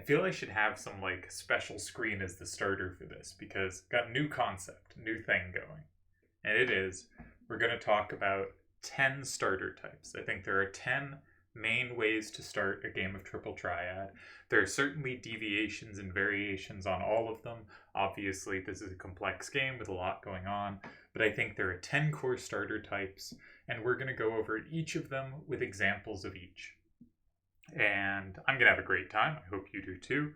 I feel I should have some like special screen as the starter for this because got new concept, new thing going. And it is, we're going to talk about 10 starter types. I think there are 10 main ways to start a game of Triple Triad. There are certainly deviations and variations on all of them. Obviously, this is a complex game with a lot going on, but I think there are 10 core starter types, and we're going to go over each of them with examples of each. And I'm going to have a great time. I hope you do too.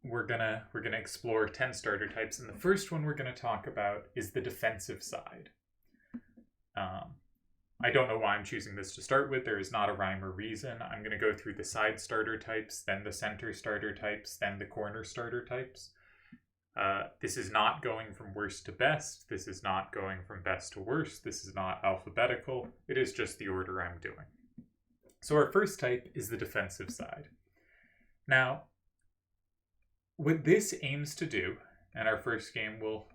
We're gonna explore 10 starter types, and the first one we're gonna talk about is the defensive side. I don't know why I'm choosing this to start with. There is not a rhyme or reason. I'm gonna go through the side starter types, then the center starter types, then the corner starter types. This is not going from worst to best. This is not going from best to worst. This is not alphabetical. It is just the order I'm doing. So our first type is the defensive side. Now, what this aims to do, and our first game will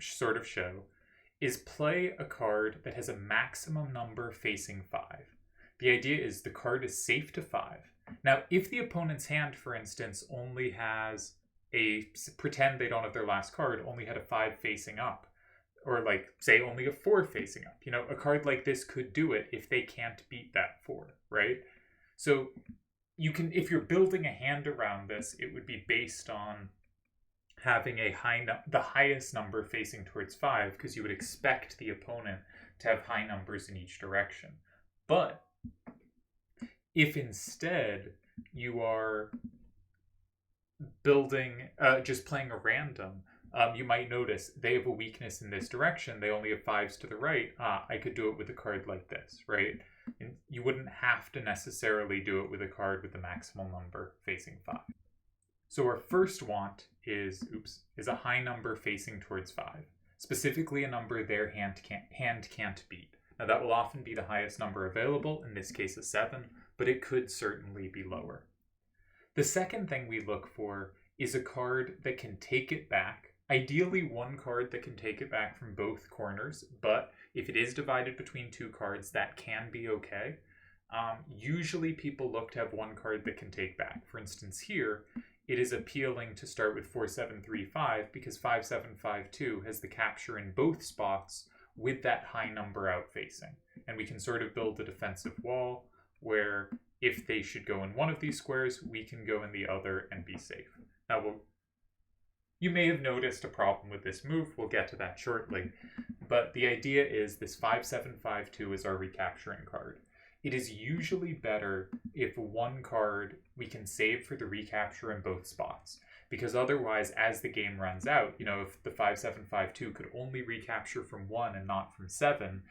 sort of show, is play a card that has a maximum number facing 5. The idea is the card is safe to 5. Now, if the opponent's hand, for instance, only has pretend they don't have their last card, only had a 5 facing up, or like, say, only a 4 facing up, a card like this could do it if they can't beat that 4, right? So you can, if you're building a hand around this, it would be based on having the highest number facing towards 5, because you would expect the opponent to have high numbers in each direction. But if instead you are building, just playing a random, you might notice they have a weakness in this direction. They only have 5s to the right. I could do it with a card like this, right? And you wouldn't have to necessarily do it with a card with the maximal number facing 5. So our first want is a high number facing towards 5. Specifically a number their hand can't beat. Now that will often be the highest number available, in this case a 7, but it could certainly be lower. The second thing we look for is a card that can take it back. Ideally one card that can take it back from both corners, but if it is divided between 2 cards, that can be okay. Usually people look to have one card that can take back. For instance here, it is appealing to start with 4-7-3-5 because 5-7-5-2 has the capture in both spots with that high number outfacing. And we can sort of build a defensive wall where if they should go in one of these squares, we can go in the other and be safe. Now you may have noticed a problem with this move. We'll get to that shortly. But the idea is this 5-7-5-2 is our recapturing card. It is usually better if one card we can save for the recapture in both spots. Because otherwise, as the game runs out, if the 5-7-5-2 could only recapture from 1 and not from 7,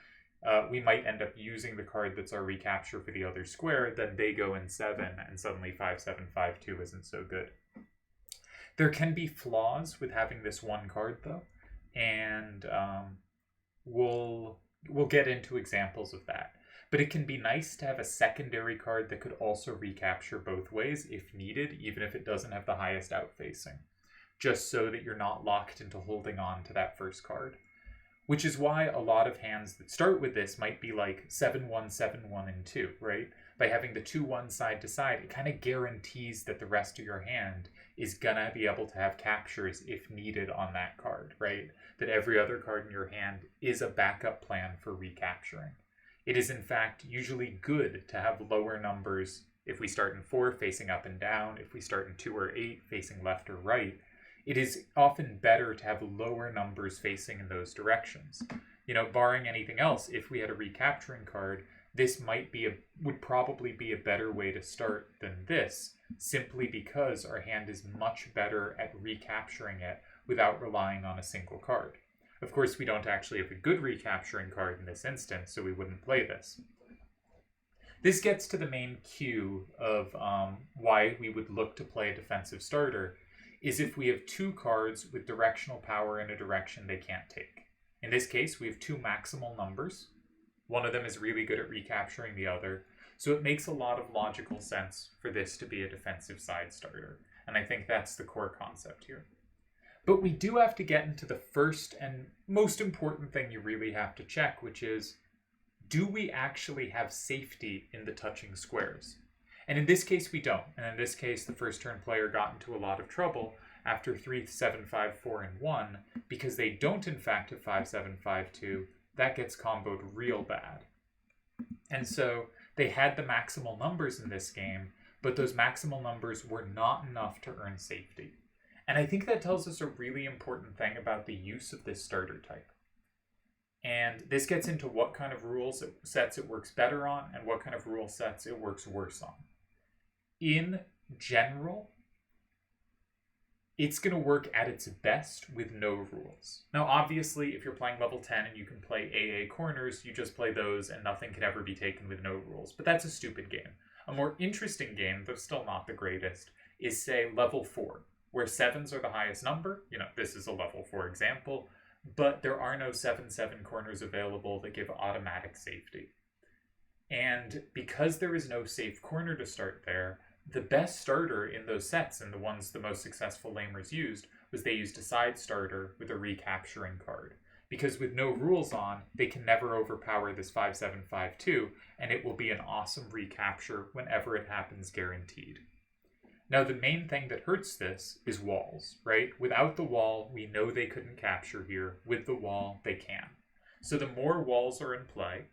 we might end up using the card that's our recapture for the other square, then they go in 7, and suddenly 5-7-5-2 isn't so good. There can be flaws with having this one card, though, and we'll get into examples of that. But it can be nice to have a secondary card that could also recapture both ways if needed, even if it doesn't have the highest outfacing, just so that you're not locked into holding on to that first card. Which is why a lot of hands that start with this might be like 7-1, 7-1, and 2, right? By having the 2-1 side to side, it kind of guarantees that the rest of your hand is gonna be able to have captures if needed on that card, right? That every other card in your hand is a backup plan for recapturing. It is in fact usually good to have lower numbers if we start in 4 facing up and down, if we start in 2 or 8 facing left or right. It is often better to have lower numbers facing in those directions. Barring anything else, if we had a recapturing card, this would probably be a better way to start than this, simply because our hand is much better at recapturing it without relying on a single card. Of course, we don't actually have a good recapturing card in this instance, so we wouldn't play this. This gets to the main cue of why we would look to play a defensive starter, is if we have 2 cards with directional power in a direction they can't take. In this case, we have 2 maximal numbers. One of them is really good at recapturing the other, so it makes a lot of logical sense for this to be a defensive side starter, and I think that's the core concept here. But we do have to get into the first and most important thing you really have to check, which is, do we actually have safety in the touching squares? And in this case, we don't. And in this case, the first turn player got into a lot of trouble after 3, 7, 5, 4, and 1, because they don't in fact have 5, 7, 5, 2. That gets comboed real bad. And so they had the maximal numbers in this game, but those maximal numbers were not enough to earn safety. And I think that tells us a really important thing about the use of this starter type. And this gets into what kind of rules sets it works better on and what kind of rule sets it works worse on. In general, it's going to work at its best with no rules. Now, obviously, if you're playing level 10 and you can play AA corners, you just play those and nothing can ever be taken with no rules. But that's a stupid game. A more interesting game, though still not the greatest, is, say, level 4, where 7s are the highest number. You know, this is a level 4 example, but there are no 7/7 corners available that give automatic safety. And because there is no safe corner to start there, the best starter in those sets, and the ones the most successful lamers used, was they used a side starter with a recapturing card. Because with no rules on, they can never overpower this 5/7/5/2, and it will be an awesome recapture whenever it happens, guaranteed. Now, the main thing that hurts this is walls, right? Without the wall, we know they couldn't capture here. With the wall, they can. So the more walls are in play,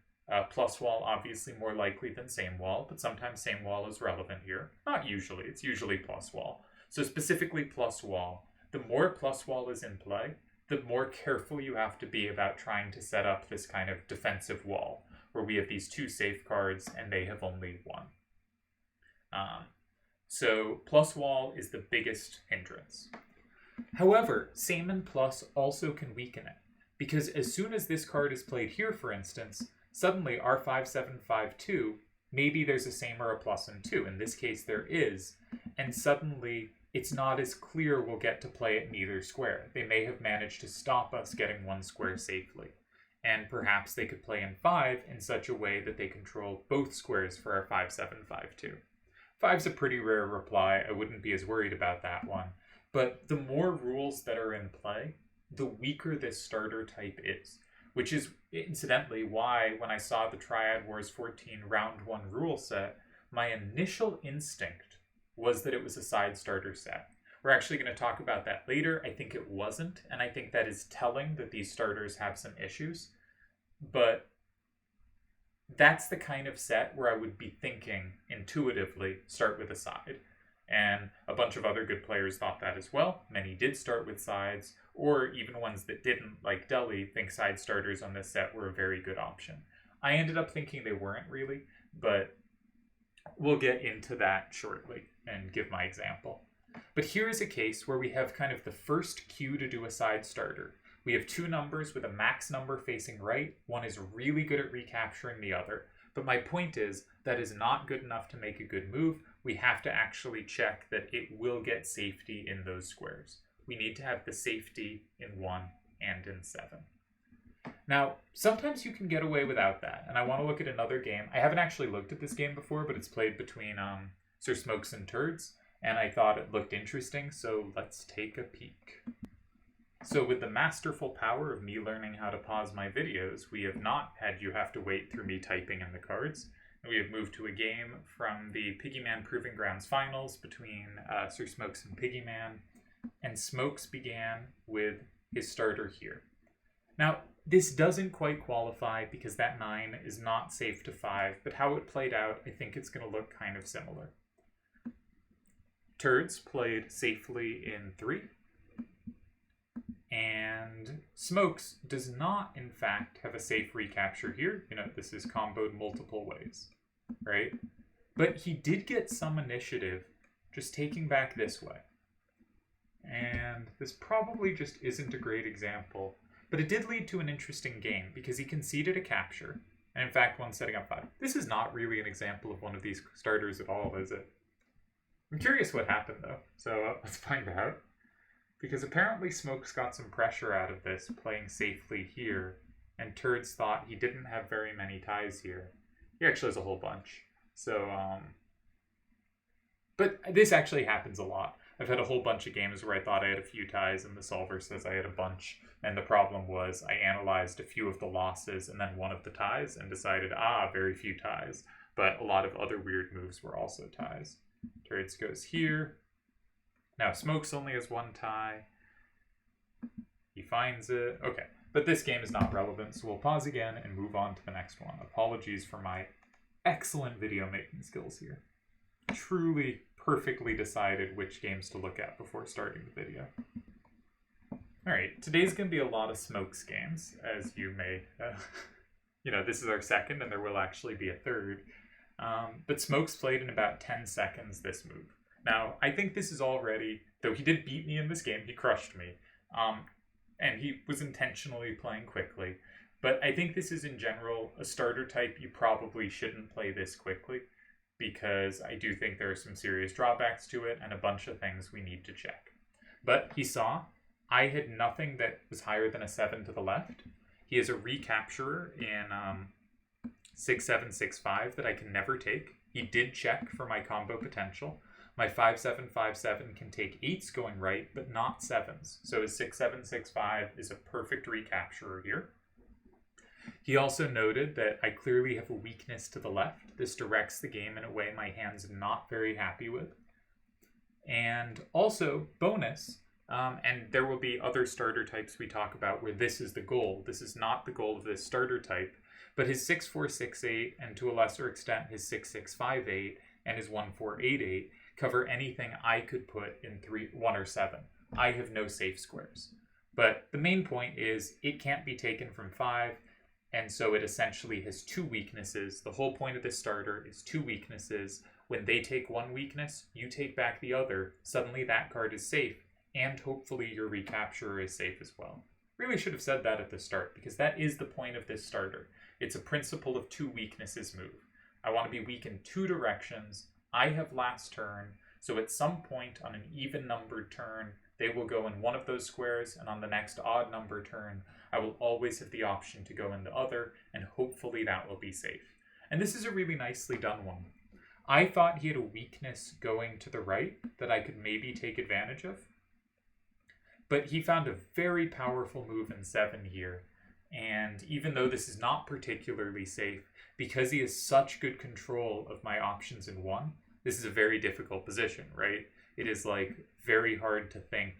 plus wall obviously more likely than same wall, but sometimes same wall is relevant here. Not usually, it's usually plus wall. So specifically plus wall, the more plus wall is in play, the more careful you have to be about trying to set up this kind of defensive wall, where we have these 2 safeguards and they have only 1. So plus wall is the biggest hindrance. However, same and plus also can weaken it, because as soon as this card is played here, for instance, suddenly our 5/7/5/2, maybe there's a same or a plus and 2. In this case, there is, and suddenly it's not as clear we'll get to play it in either square. They may have managed to stop us getting 1 square safely, and perhaps they could play in 5 in such a way that they control both squares for our 5/7/5/2. 5's a pretty rare reply. I wouldn't be as worried about that one. But the more rules that are in play, the weaker this starter type is. Which is, incidentally, why when I saw the Triad Wars 14 Round 1 rule set, my initial instinct was that it was a side starter set. We're actually going to talk about that later. I think it wasn't, and I think that is telling that these starters have some issues. But that's the kind of set where I would be thinking intuitively, start with a side. And a bunch of other good players thought that as well. Many did start with sides, or even ones that didn't, like Deli, think side starters on this set were a very good option. I ended up thinking they weren't really, but we'll get into that shortly and give my example. But here is a case where we have kind of the first cue to do a side starter. We have 2 numbers with a max number facing right. One is really good at recapturing the other. But my point is, that is not good enough to make a good move. We have to actually check that it will get safety in those squares. We need to have the safety in 1 and in 7. Now, sometimes you can get away without that, and I want to look at another game. I haven't actually looked at this game before, but it's played between Sir Smokes and Turds, and I thought it looked interesting, so let's take a peek. So with the masterful power of me learning how to pause my videos, we have not had you have to wait through me typing in the cards. We have moved to a game from the Piggyman Proving Grounds finals between Sir Smokes and Piggyman, and Smokes began with his starter here. Now, this doesn't quite qualify because that 9 is not safe to 5, but how it played out, I think it's going to look kind of similar. Turds played safely in 3. And Smokes does not, in fact, have a safe recapture here. You know, this is comboed multiple ways, right? But he did get some initiative just taking back this way. And this probably just isn't a great example, but it did lead to an interesting game because he conceded a capture, and in fact, one setting up 5. This is not really an example of one of these starters at all, is it? I'm curious what happened, though, so let's find out. Because apparently Smokes got some pressure out of this, playing safely here, and Turds thought he didn't have very many ties here. He actually has a whole bunch. So, but this actually happens a lot. I've had a whole bunch of games where I thought I had a few ties, and the solver says I had a bunch, and the problem was I analyzed a few of the losses and then one of the ties, and decided, very few ties. but a lot of other weird moves were also ties. Turrets goes here. Now Smokes only has one tie. He finds it. Okay, but this game is not relevant, so we'll pause again and move on to the next one. Apologies for my excellent video making skills here. Truly perfectly decided which games to look at before starting the video. Alright, today's going to be a lot of Smokes games, as you may... this is our second, and there will actually be a third. But Smokes played in about 10 seconds this move. Now, I think this is already... Though he did beat me in this game, he crushed me. And he was intentionally playing quickly. But I think this is, in general, a starter type you probably shouldn't play this quickly, because I do think there are some serious drawbacks to it and a bunch of things we need to check. But he saw I had nothing that was higher than a 7 to the left. He has a recapturer in 6-7-6-5 that I can never take. He did check for my combo potential. My 5-7-5-7 can take 8s going right, but not 7s. So his 6-7-6-5 is a perfect recapturer here. He also noted that I clearly have a weakness to the left. This directs the game in a way my hand's not very happy with. And also, bonus, and there will be other starter types we talk about where this is the goal. This is not the goal of this starter type, but his 6-4-6-8, and to a lesser extent his 6-6-5-8, and his 1-4-8-8 cover anything I could put in 1 or 7. I have no safe squares. But the main point is it can't be taken from 5, and so it essentially has 2 weaknesses. The whole point of this starter is 2 weaknesses. When they take one weakness, you take back the other. Suddenly that card is safe, and hopefully your recapturer is safe as well. Really should have said that at the start, because that is the point of this starter. It's a principle of 2 weaknesses move. I want to be weak in 2 directions. I have last turn, so at some point on an even numbered turn, they will go in one of those squares, and on the next odd number turn, I will always have the option to go in the other, and hopefully that will be safe. And this is a really nicely done one. I thought he had a weakness going to the right that I could maybe take advantage of, but he found a very powerful move in 7 here, and even though this is not particularly safe, because he has such good control of my options in 1, this is a very difficult position, right? It is like very hard to think,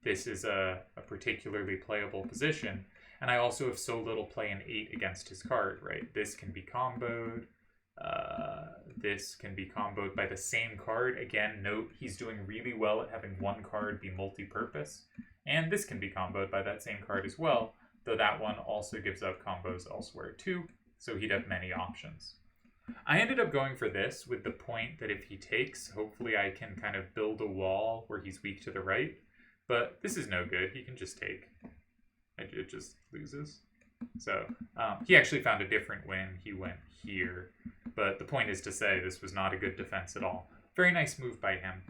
this is a particularly playable position. And I also have so little play in 8 against his card, right? This can be comboed. This can be comboed by the same card. Again, note he's doing really well at having one card be multi-purpose. And this can be comboed by that same card as well, though that one also gives out combos elsewhere too, so he'd have many options. I ended up going for this with the point that if he takes, hopefully I can kind of build a wall where he's weak to the right. But this is no good. He can just take. It just loses. So he actually found a different win. He went here. But the point is to say this was not a good defense at all. Very nice move by him.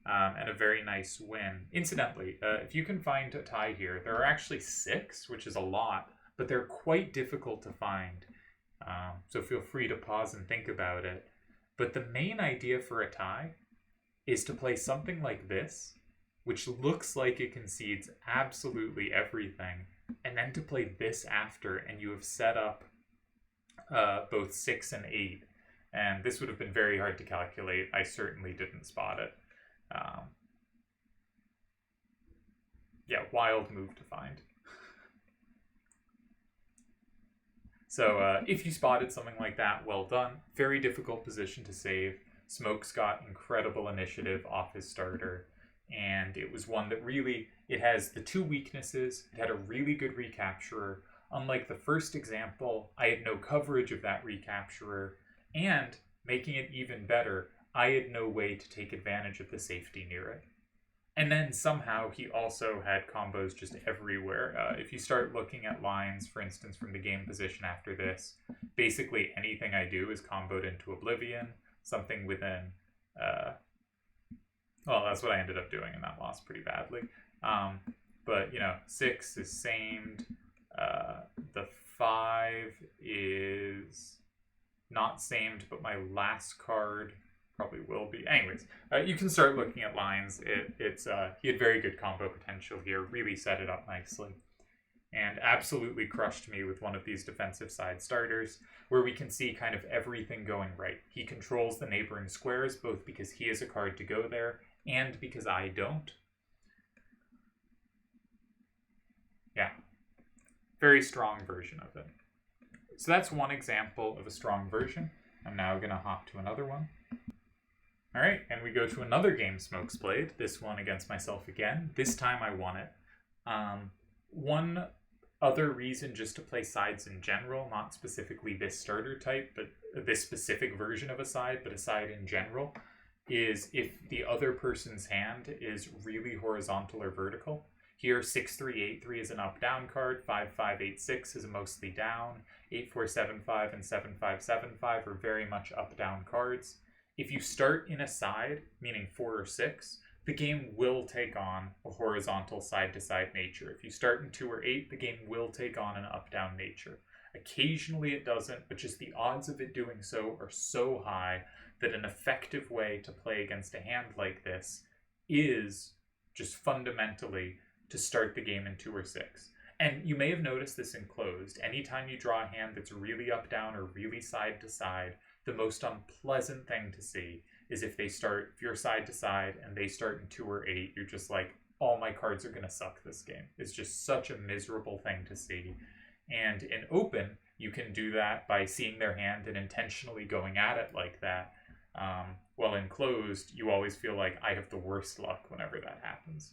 And a very nice win. Incidentally, if you can find a tie here, there are actually 6, which is a lot, but they're quite difficult to find. So feel free to pause and think about it. But the main idea for a tie is to play something like this, which looks like it concedes absolutely everything, and then to play this after, and you have set up both 6 and 8. And this would have been very hard to calculate. I certainly didn't spot it. Yeah, wild move to find. So if you spotted something like that, well done. Very difficult position to save. Smokes got incredible initiative off his starter, and it was one that really, it has the 2 weaknesses. It had a really good recapturer. Unlike the first example, I had no coverage of that recapturer, and making it even better, I had no way to take advantage of the safety near it. And then somehow he also had combos just everywhere. If you start looking at lines, for instance, from the game position after this, basically anything I do is comboed into Oblivion, something within... well, that's what I ended up doing, and that lost pretty badly. But, 6 is samed. The 5 is not samed, but my last card probably will be. Anyways, you can start looking at lines. He had very good combo potential here, really set it up nicely. and absolutely crushed me with one of these defensive side starters, where we can see kind of everything going right. He controls the neighboring squares, both because he has a card to go there, and because I don't. Yeah. Very strong version of it. So that's one example of a strong version. I'm now going to hop to another one. All right, and we go to another game Smokes played, this one against myself again. This time I won it. One other reason just to play sides in general, not specifically this starter type, but this specific version of a side, but a side in general, is if the other person's hand is really horizontal or vertical. Here, 6-3-8-3 is an up-down card, 5-5-8-6 is a mostly down, 8-4-7-5 and 7-5-7-5 are very much up-down cards. If you start in a side, meaning 4 or 6, the game will take on a horizontal side-to-side nature. If you start in 2 or 8, the game will take on an up-down nature. Occasionally it doesn't, but just the odds of it doing so are so high that an effective way to play against a hand like this is just fundamentally to start the game in 2 or 6. And you may have noticed this in closed. Anytime you draw a hand that's really up-down or really side-to-side, the most unpleasant thing to see is if you're side to side and they start in 2 or 8, you're just like, all my cards are going to suck this game. It's just such a miserable thing to see. And in open, you can do that by seeing their hand and intentionally going at it like that. While in closed, you always feel like I have the worst luck whenever that happens.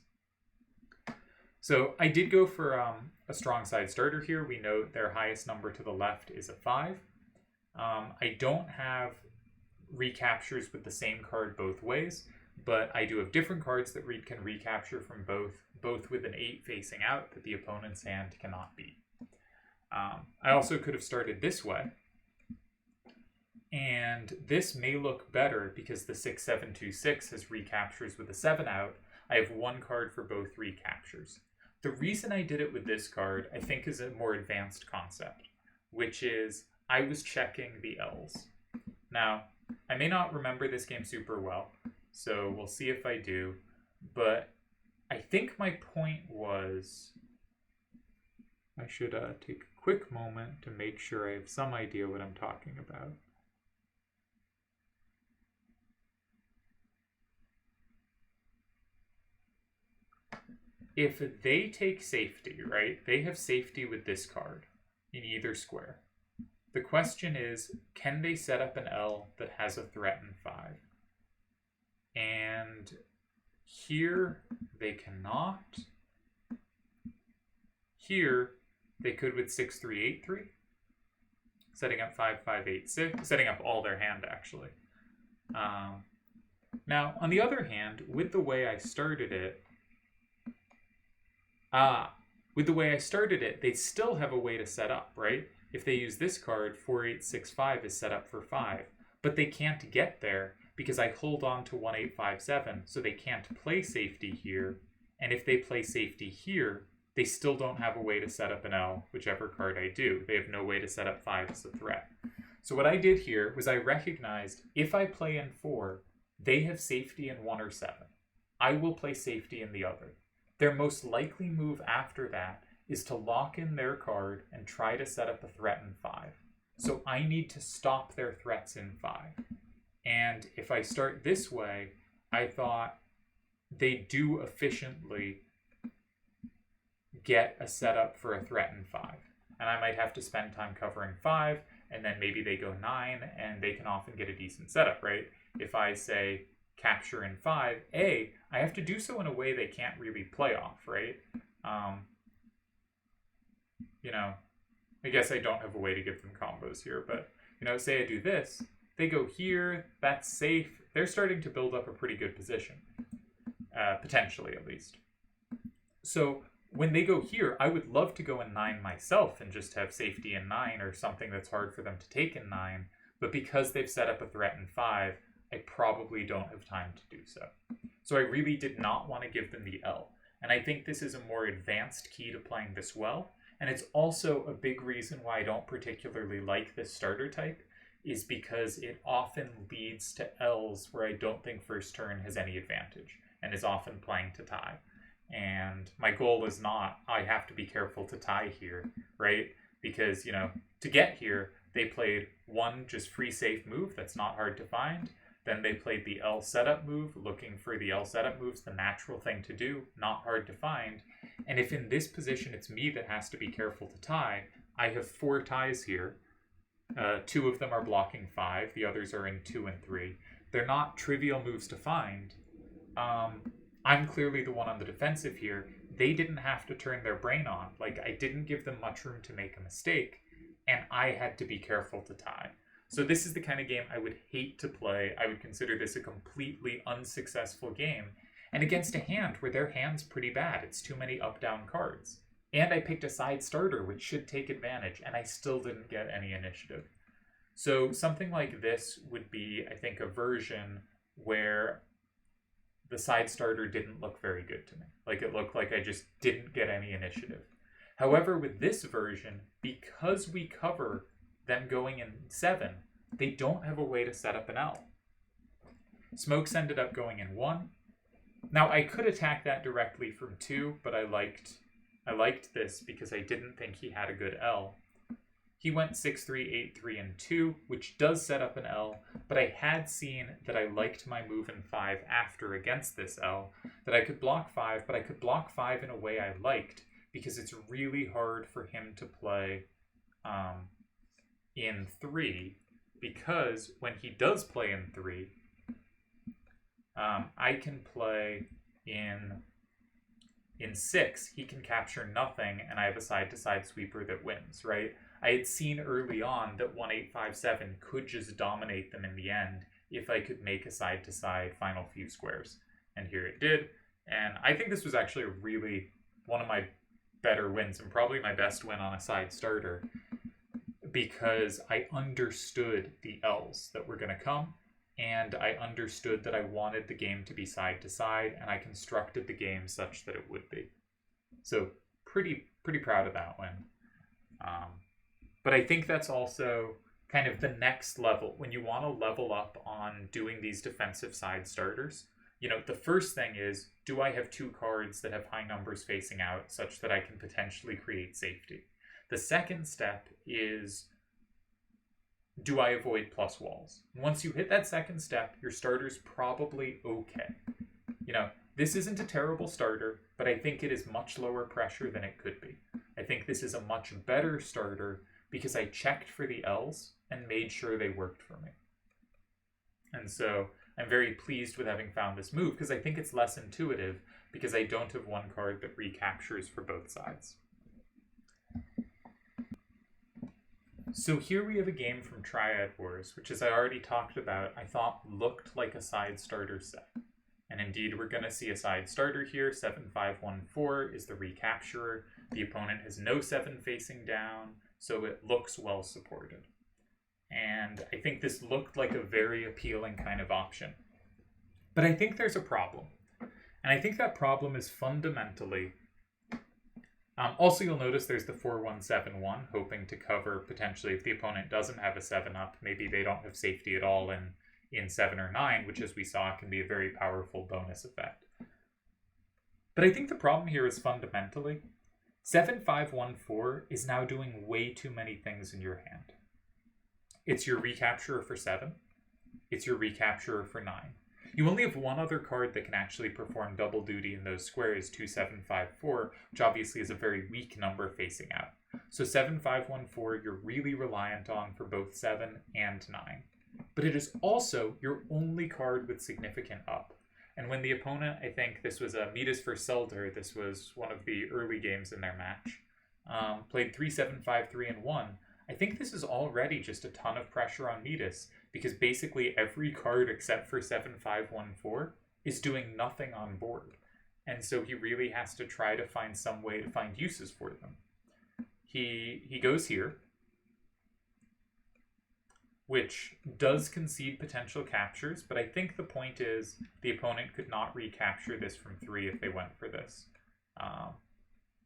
So I did go for a strong side starter here. We note their highest number to the left is a 5. I don't have recaptures with the same card both ways, but I do have different cards that can recapture from both with an 8 facing out that the opponent's hand cannot beat. I also could have started this way, and this may look better because the 6-7-2-6 has recaptures with a 7 out. I have one card for both recaptures. The reason I did it with this card, I think, is a more advanced concept, which is I was checking the L's. Now, I may not remember this game super well, so we'll see if I do, but I think my point was I should take a quick moment to make sure I have some idea what I'm talking about. If they take safety, right, they have safety with this card in either square. The question is, can they set up an L that has a threat in 5? And here they cannot. Here they could with 6-3-8-3, setting up 5-5-8-6, setting up all their hand actually. Now, on the other hand, with the way I started it, they still have a way to set up, right? If they use this card, 4-8-6-5 is set up for 5, but they can't get there because I hold on to 1-8-5-7, so they can't play safety here. And if they play safety here, they still don't have a way to set up an L, whichever card I do. They have no way to set up 5 as a threat. So what I did here was I recognized if I play in 4, they have safety in 1 or 7. I will play safety in the other. Their most likely move after that is to lock in their card and try to set up a threat in 5. So I need to stop their threats in 5. And if I start this way, I thought they do efficiently get a setup for a threat in 5. And I might have to spend time covering 5, and then maybe they go 9, and they can often get a decent setup, right? If I say capture in 5, I have to do so in a way they can't really play off, right? I guess I don't have a way to give them combos here, but, say I do this, they go here, that's safe. They're starting to build up a pretty good position, potentially at least. So when they go here, I would love to go in 9 myself and just have safety in 9 or something that's hard for them to take in 9, but because they've set up a threat in 5, I probably don't have time to do so. So I really did not want to give them the L. And I think this is a more advanced key to playing this well. And it's also a big reason why I don't particularly like this starter type, is because it often leads to L's where I don't think first turn has any advantage and is often playing to tie. And my goal is not, I have to be careful to tie here, right? Because, to get here, they played one just free safe move that's not hard to find. Then they played the L setup move, looking for the L setup moves, the natural thing to do, not hard to find. And if in this position it's me that has to be careful to tie, I have 4 ties here. 2 of them are blocking 5, the others are in 2 and 3. They're not trivial moves to find. I'm clearly the one on the defensive here. They didn't have to turn their brain on. Like, I didn't give them much room to make a mistake, and I had to be careful to tie. So this is the kind of game I would hate to play. I would consider this a completely unsuccessful game. And against a hand where their hand's pretty bad. It's too many up-down cards. And I picked a side starter, which should take advantage, and I still didn't get any initiative. So something like this would be, I think, a version where the side starter didn't look very good to me. Like, it looked like I just didn't get any initiative. However, with this version, because we cover them going in 7, they don't have a way to set up an L. Smokes ended up going in 1. Now, I could attack that directly from 2, but I liked this because I didn't think he had a good L. He went 6-3, 8-3, and 2, which does set up an L, but I had seen that I liked my move in 5 after against this L, that I could block 5, but I could block 5 in a way I liked, because it's really hard for him to play in 3, because when he does play in 3, I can play in 6, he can capture nothing, and I have a side-to-side sweeper that wins, right? I had seen early on that 1-8-5-7 could just dominate them in the end if I could make a side-to-side final few squares. And here it did. And I think this was actually really one of my better wins, and probably my best win on a side starter, because I understood the L's that were going to come, and I understood that I wanted the game to be side-to-side, and I constructed the game such that it would be. So pretty proud of that win. But I think that's also kind of the next level. When you want to level up on doing these defensive side starters, the first thing is, do I have 2 cards that have high numbers facing out such that I can potentially create safety? The second step is, do I avoid plus walls? Once you hit that second step, your starter's probably okay. This isn't a terrible starter, but I think it is much lower pressure than it could be. I think this is a much better starter because I checked for the L's and made sure they worked for me. And so I'm very pleased with having found this move, because I think it's less intuitive, because I don't have one card that recaptures for both sides. So here we have a game from Triad Wars, which, as I already talked about, I thought looked like a side starter set. And indeed, we're going to see a side starter here. 7-5-1-4 is the recapturer. The opponent has no 7 facing down, so it looks well supported. And I think this looked like a very appealing kind of option. But I think there's a problem. And I think that problem is fundamentally... also, you'll notice there's the 4-1-7-1, hoping to cover potentially if the opponent doesn't have a 7-up, maybe they don't have safety at all in 7 or 9, which, as we saw, can be a very powerful bonus effect. But I think the problem here is fundamentally, 7-5-1-4 is now doing way too many things in your hand. It's your recapturer for 7. It's your recapturer for 9. You only have one other card that can actually perform double duty in those squares, 2-7-5-4, which obviously is a very weak number facing out. So 7-5-1-4 you're really reliant on for both 7 and 9. But it is also your only card with significant up. And when the opponent, I think this was a Midas for Selder, this was one of the early games in their match, played 3-7-5-3-1, I think this is already just a ton of pressure on Midas, because basically every card except for 7-5-1-4 is doing nothing on board. And so he really has to try to find some way to find uses for them. He goes here, which does concede potential captures, but I think the point is the opponent could not recapture this from 3 if they went for this.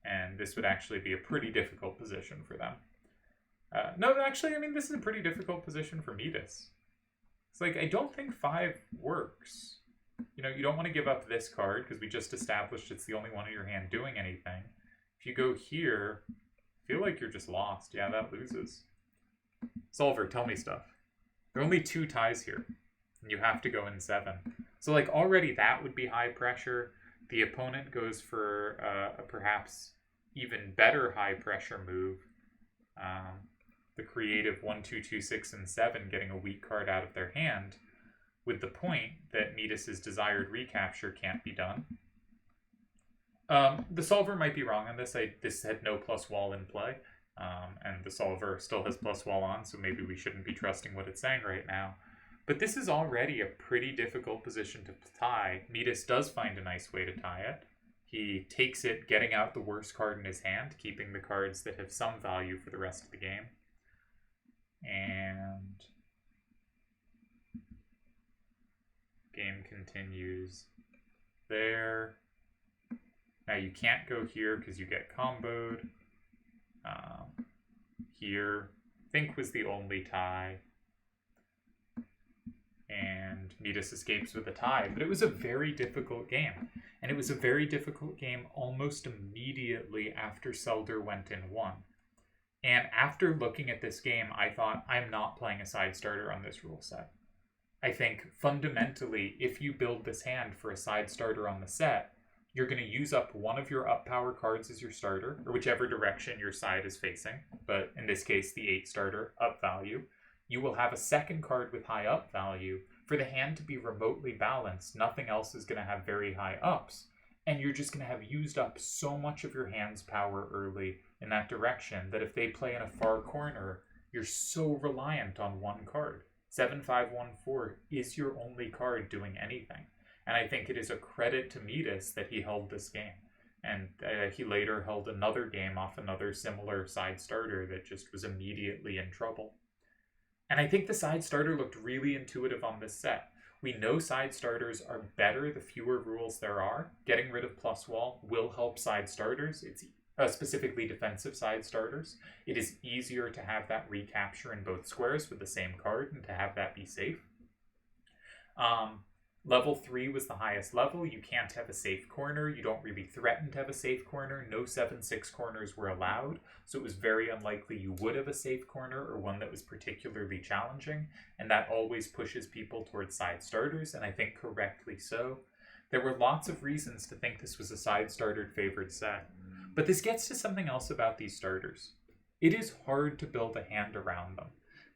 And this would actually be a pretty difficult position for them. No, actually, I mean, this is a pretty difficult position for Midas. It's like, I don't think 5 works. you don't want to give up this card because we just established it's the only one in your hand doing anything. If you go here, I feel like you're just lost. Yeah, that loses. Solver, tell me stuff. There are only 2 ties here, and you have to go in 7. So, like, already that would be high pressure. The opponent goes for a perhaps even better high pressure move. The creative 1, 2, 2, 6, and 7 getting a weak card out of their hand, with the point that Metis' desired recapture can't be done. The solver might be wrong on this. This had no plus wall in play, and the solver still has plus wall on, so maybe we shouldn't be trusting what it's saying right now. But this is already a pretty difficult position to tie. Metis does find a nice way to tie it. He takes it, getting out the worst card in his hand, keeping the cards that have some value for the rest of the game. And game continues there. Now you can't go here because you get comboed. Here, I think was the only tie. And Metis escapes with a tie. But it was a very difficult game. And it was a very difficult game almost immediately after Selder went in 1. And after looking at this game, I thought, I'm not playing a side starter on this rule set. I think fundamentally, if you build this hand for a side starter on the set, you're going to use up one of your up power cards as your starter, or whichever direction your side is facing, but in this case, the 8 starter up value. You will have a second card with high up value. For the hand to be remotely balanced, nothing else is going to have very high ups, and you're just going to have used up so much of your hand's power early in that direction that if they play in a far corner, you're so reliant on one card. 7-5-1-4 is your only card doing anything. And I think it is a credit to Metis that he held this game. And he later held another game off another similar side starter that just was immediately in trouble. And I think the side starter looked really intuitive on this set. We know side starters are better the fewer rules there are. Getting rid of plus wall will help side starters. It's specifically defensive side starters. It is easier to have that recapture in both squares with the same card and to have that be safe. Level 3 was the highest level. You can't have a safe corner. You don't really threaten to have a safe corner. No 7-6 corners were allowed, so it was very unlikely you would have a safe corner or one that was particularly challenging, and that always pushes people towards side starters, and I think correctly so. There were lots of reasons to think this was a side starter favored set, but this gets to something else about these starters. It is hard to build a hand around them,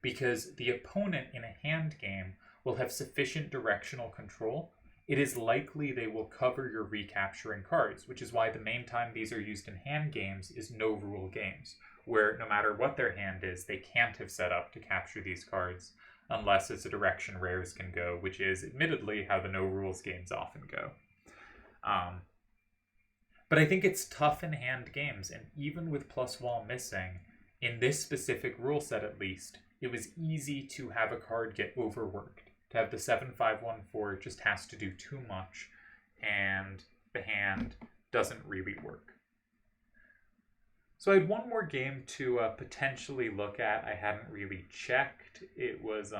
because the opponent in a hand game will have sufficient directional control. It is likely they will cover your recapturing cards, which is why the main time these are used in hand games is no rule games, where no matter what their hand is, they can't have set up to capture these cards unless it's a direction rares can go, which is admittedly how the no rules games often go. But I think it's tough in hand games, and even with plus wall missing, in this specific rule set at least, it was easy to have a card get overworked. To have the 7-5-1-4 just has to do too much, and the hand doesn't really work. So I had one more game to potentially look at. I hadn't really checked. It was,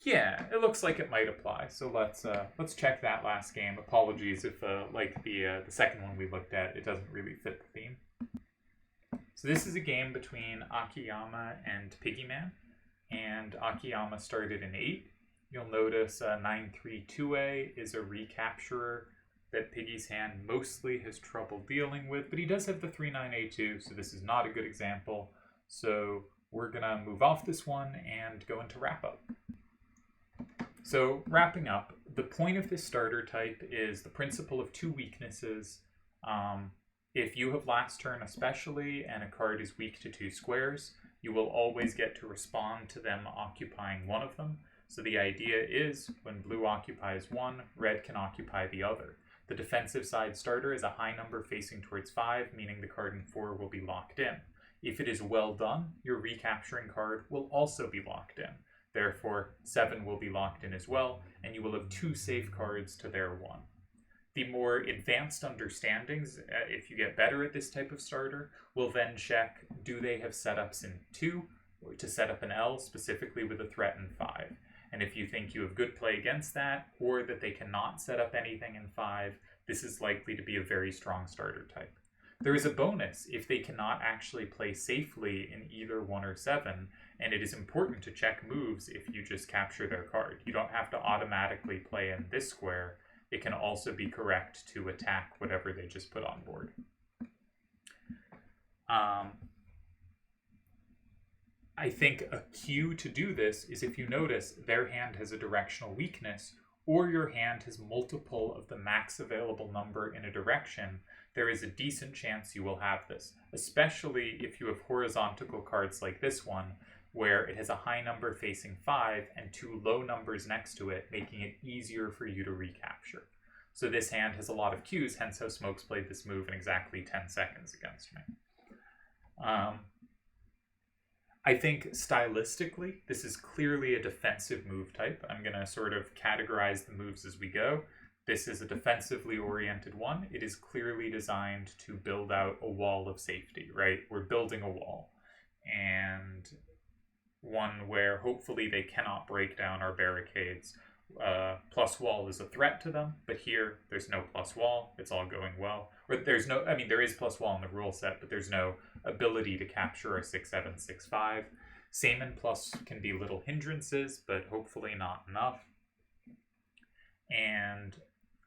yeah, it looks like it might apply. So let's check that last game. Apologies if, like the second one we looked at, it doesn't really fit the theme. So this is a game between Akiyama and Piggyman. And Akiyama started in 8. You'll notice 9-3-2A is a recapturer that Piggy's hand mostly has trouble dealing with, but he does have the 3-9-A2, so this is not a good example. So we're going to move off this one and go into wrap-up. So wrapping up, the point of this starter type is the principle of 2 weaknesses. If you have last turn especially, and a card is weak to 2 squares, you will always get to respond to them occupying one of them. So the idea is, when blue occupies one, red can occupy the other. The defensive side starter is a high number facing towards 5, meaning the card in 4 will be locked in. If it is well done, your recapturing card will also be locked in. Therefore, 7 will be locked in as well, and you will have 2 safe cards to their 1. The more advanced understandings, if you get better at this type of starter, will then check, do they have setups in 2 or to set up an L, specifically with a threat in 5? And if you think you have good play against that, or that they cannot set up anything in 5, this is likely to be a very strong starter type. There is a bonus if they cannot actually play safely in either 1 or 7, and it is important to check moves if you just capture their card. You don't have to automatically play in this square. It can also be correct to attack whatever they just put on board. I think a cue to do this is if you notice their hand has a directional weakness, or your hand has multiple of the max available number in a direction, there is a decent chance you will have this, especially if you have horizontal cards like this one, where it has a high number facing 5 and 2 low numbers next to it, making it easier for you to recapture. So this hand has a lot of cues, hence how Smokes played this move in exactly 10 seconds against me. I think stylistically, this is clearly a defensive move type. I'm going to sort of categorize the moves as we go. This is a defensively oriented one. It is clearly designed to build out a wall of safety, right? We're building a wall. And one where hopefully they cannot break down our barricades. Plus wall is a threat to them, but here there's no plus wall. It's all going well. Or there's no, I mean, there is plus wall in the rule set, but there's no ability to capture a 6/7, 6/5. Same and plus can be little hindrances, but hopefully not enough. And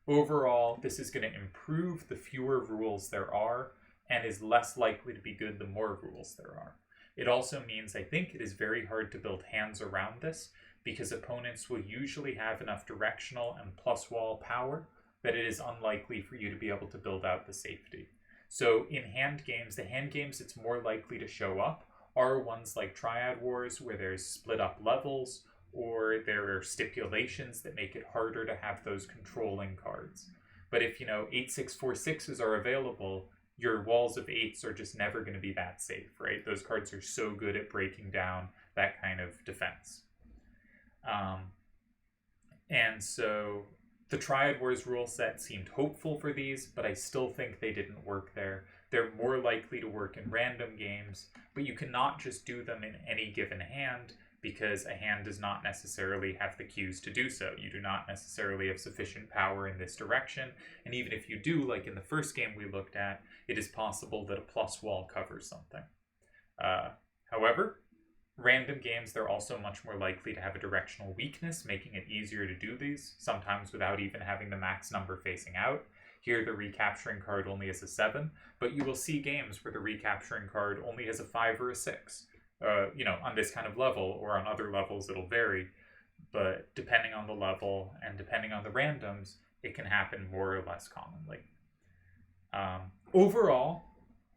overall, this is going to improve the fewer rules there are, and is less likely to be good the more rules there are. It also means I think it is very hard to build hands around this, because opponents will usually have enough directional and plus wall power that it is unlikely for you to be able to build out the safety. So in hand games, the hand games it's more likely to show up are ones like Triad Wars, where there's split up levels, or there are stipulations that make it harder to have those controlling cards. But if, 8/6/4/6s are available, your walls of 8s are just never going to be that safe, right? Those cards are so good at breaking down that kind of defense. And so the Triad Wars rule set seemed hopeful for these, but I still think they didn't work there. They're more likely to work in random games, but you cannot just do them in any given hand, because a hand does not necessarily have the cues to do so. You do not necessarily have sufficient power in this direction, and even if you do, like in the first game we looked at, it is possible that a plus wall covers something. However, random games, they're also much more likely to have a directional weakness, making it easier to do these, sometimes without even having the max number facing out. Here, the recapturing card only has a 7, but you will see games where the recapturing card only has a 5 or a 6. On this kind of level, or on other levels it'll vary, but depending on the level and depending on the randoms, it can happen more or less commonly. Overall,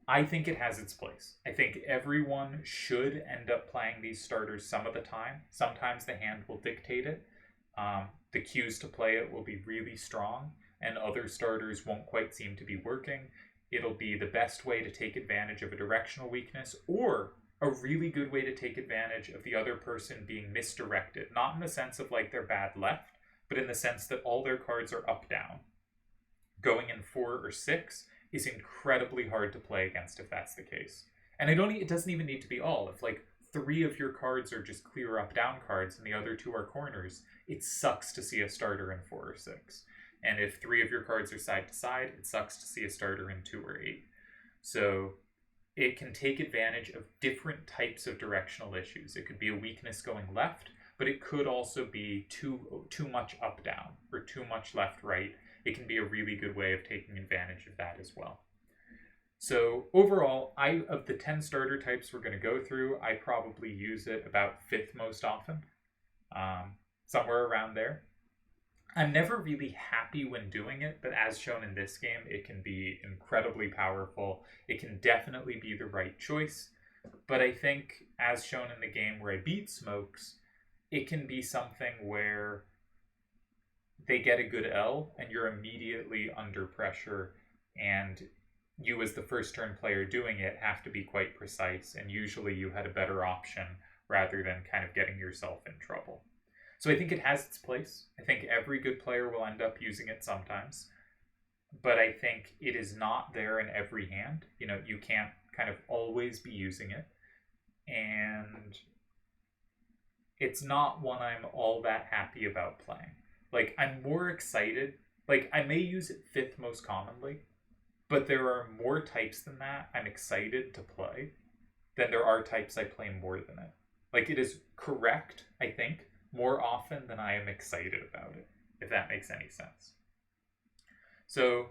I think it has its place. I think everyone should end up playing these starters some of the time. Sometimes the hand will dictate it. The cues to play it will be really strong, and other starters won't quite seem to be working. It'll be the best way to take advantage of a directional weakness, or a really good way to take advantage of the other person being misdirected. Not in the sense of like they're bad left, but in the sense that all their cards are up-down. Going in 4 or 6 is incredibly hard to play against if that's the case. And it doesn't even need to be all. If like 3 of your cards are just clear up-down cards and the other 2 are corners, it sucks to see a starter in 4 or 6. And if 3 of your cards are side to side, it sucks to see a starter in 2 or 8. So it can take advantage of different types of directional issues. It could be a weakness going left, but it could also be too much up-down or too much left-right. It can be a really good way of taking advantage of that as well. So overall, of the 10 starter types we're going to go through, I probably use it about 5th most often, somewhere around there. I'm never really happy when doing it, but as shown in this game, it can be incredibly powerful. It can definitely be the right choice, but I think, as shown in the game where I beat Smokes, it can be something where they get a good L, and you're immediately under pressure, and you as the first turn player doing it have to be quite precise, and usually you had a better option rather than kind of getting yourself in trouble. So I think it has its place. I think every good player will end up using it sometimes, but I think it is not there in every hand. You can't kind of always be using it, and it's not one I'm all that happy about playing. Like, I'm more excited. Like, I may use it fifth most commonly, but there are more types than that I'm excited to play than there are types I play more than it. Like, it is correct, I think, more often than I am excited about it, if that makes any sense. So,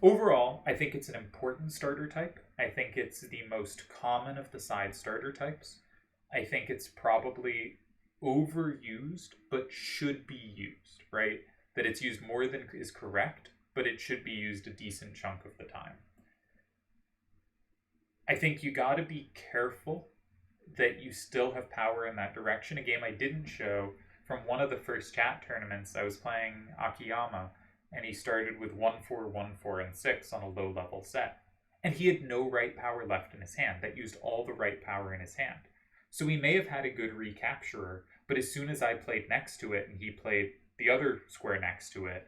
overall, I think it's an important starter type. I think it's the most common of the side starter types. I think it's probably overused, but should be used, right? That it's used more than is correct, but it should be used a decent chunk of the time. I think you got to be careful that you still have power in that direction. A game I didn't show from one of the first chat tournaments, I was playing Akiyama, and he started with 1-4, 1-4, and 6 on a low level set. And he had no right power left in his hand. That used all the right power in his hand. So he may have had a good recapturer, but as soon as I played next to it and he played the other square next to it,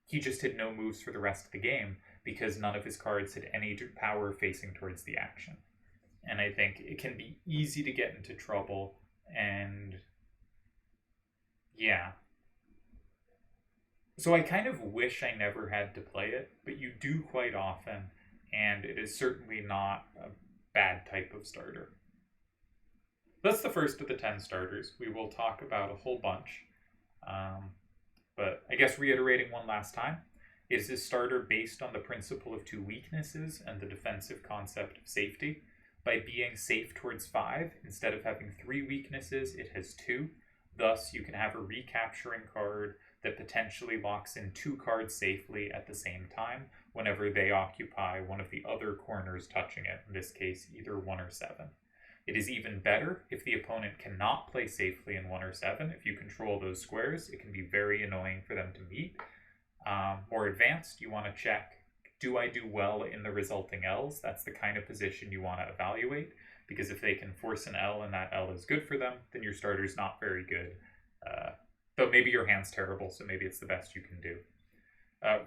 he just had no moves for the rest of the game because none of his cards had any power facing towards the action. And I think it can be easy to get into trouble, and yeah. So I kind of wish I never had to play it, but you do quite often, and it is certainly not a bad type of starter. That's the first of the 10 starters. We will talk about a whole bunch. But I guess reiterating one last time, it is a starter based on the principle of 2 weaknesses and the defensive concept of safety. By being safe towards 5, instead of having 3 weaknesses, it has 2. Thus, you can have a recapturing card that potentially locks in 2 cards safely at the same time whenever they occupy one of the other corners touching it, in this case, either 1 or 7. It is even better if the opponent cannot play safely in 1 or 7. If you control those squares, it can be very annoying for them to meet. More advanced, you want to check, do I do well in the resulting L's? That's the kind of position you want to evaluate, because if they can force an L and that L is good for them, then your starter's not very good. Though maybe your hand's terrible, so maybe it's the best you can do.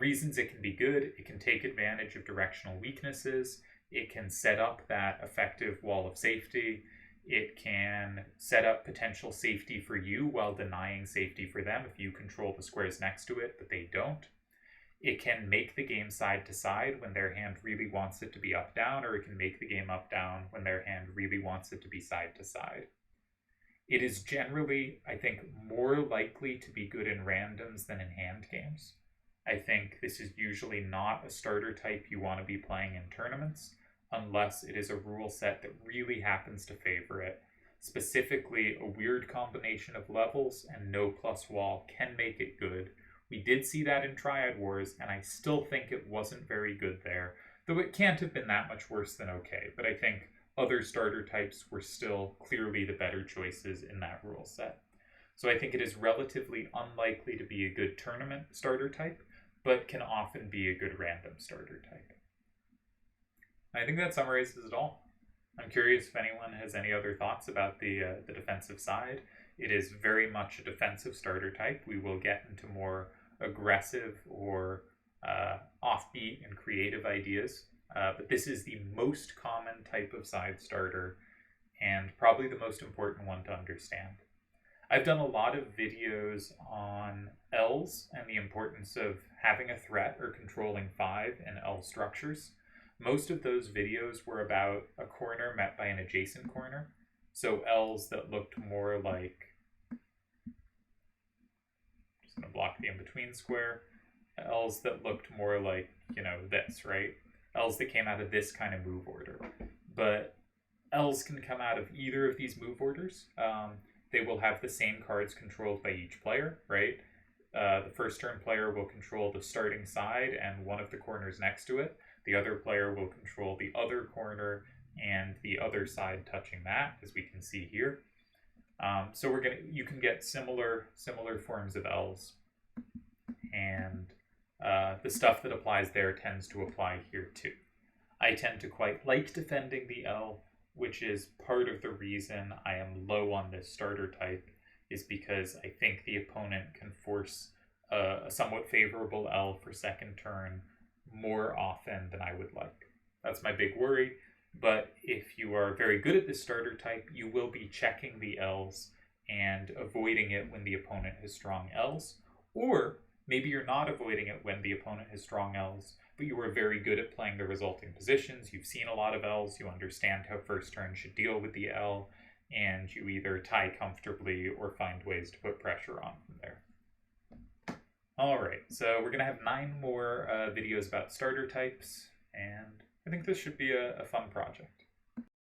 Reasons it can be good: it can take advantage of directional weaknesses. It can set up that effective wall of safety. It can set up potential safety for you while denying safety for them if you control the squares next to it, but they don't. It can make the game side to side when their hand really wants it to be up-down, or it can make the game up-down when their hand really wants it to be side to side. It is generally, I think, more likely to be good in randoms than in hand games. I think this is usually not a starter type you want to be playing in tournaments, unless it is a rule set that really happens to favor it. Specifically, a weird combination of levels and no plus wall can make it good. We did see that in Triad Wars, and I still think it wasn't very good there, though it can't have been that much worse than okay, but I think other starter types were still clearly the better choices in that rule set. So I think it is relatively unlikely to be a good tournament starter type, but can often be a good random starter type. I think that summarizes it all. I'm curious if anyone has any other thoughts about the defensive side. It is very much a defensive starter type. We will get into more aggressive or offbeat and creative ideas, but this is the most common type of side starter and probably the most important one to understand. I've done a lot of videos on L's and the importance of having a threat or controlling 5 in L structures. Most of those videos were about a corner met by an adjacent corner. So L's that looked more like, just going to block the in-between square, L's that looked more like, this, right? L's that came out of this kind of move order. But L's can come out of either of these move orders. They will have the same cards controlled by each player, right? The first turn player will control the starting side and one of the corners next to it. The other player will control the other corner and the other side touching that, as we can see here. So you can get similar forms of L's, and the stuff that applies there tends to apply here too. I tend to quite like defending the L, which is part of the reason I am low on this starter type, is because I think the opponent can force a somewhat favorable L for second turn more often than I would like. That's my big worry. But if you are very good at this starter type, you will be checking the L's and avoiding it when the opponent has strong L's. Or maybe you're not avoiding it when the opponent has strong L's, but you are very good at playing the resulting positions. You've seen a lot of L's, you understand how first turn should deal with the L, and you either tie comfortably or find ways to put pressure on from there. Alright, so we're going to have 9 more videos about starter types, and I think this should be a fun project.